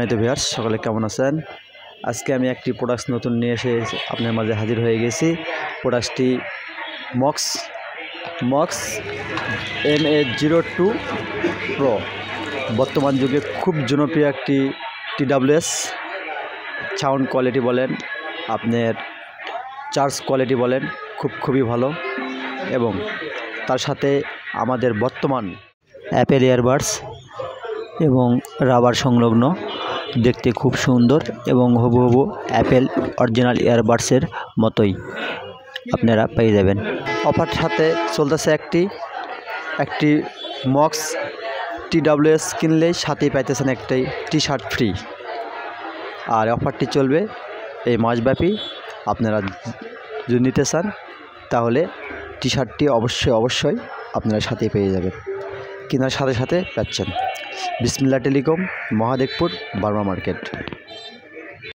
সম্মানিত ভিউয়ার্স, সকলে কেমন আছেন? আজকে আমি একটি প্রোডাক্ট নতুন নিয়ে এসে আপনার মাঝে হাজির হয়ে গেছি। প্রোডাক্টটি মক্স MA02 প্রো। বর্তমান যুগে খুব জনপ্রিয় একটি TWS সাউন্ড কোয়ালিটি বলেন, আপনার চার্জ কোয়ালিটি বলেন, খুবই ভালো। এবং তার সাথে আমাদের বর্তমান অ্যাপেল ইয়ারবাডস এবং রাবার সংলগ্ন, দেখতে খুব সুন্দর এবং হুবহু অ্যাপেল অরিজিনাল ইয়ারবাডসের মতোই আপনারা পেয়ে যাবেন। অফার সাথে চলতেছে একটি মক্স TWS কিনলেই সাথেই পাইতেছেন একটি টি-শার্ট ফ্রি। আর অফারটি চলবে এই মাসব্যাপী। আপনারা যদি নিতে চান তাহলে টি-শার্টটি অবশ্যই আপনারা সাথেই পেয়ে যাবেন, কেনার সাথে পাচ্ছেন। বিসমিল্লাহ টেলিকম, মহাদেবপুর, বার্মা মার্কেট।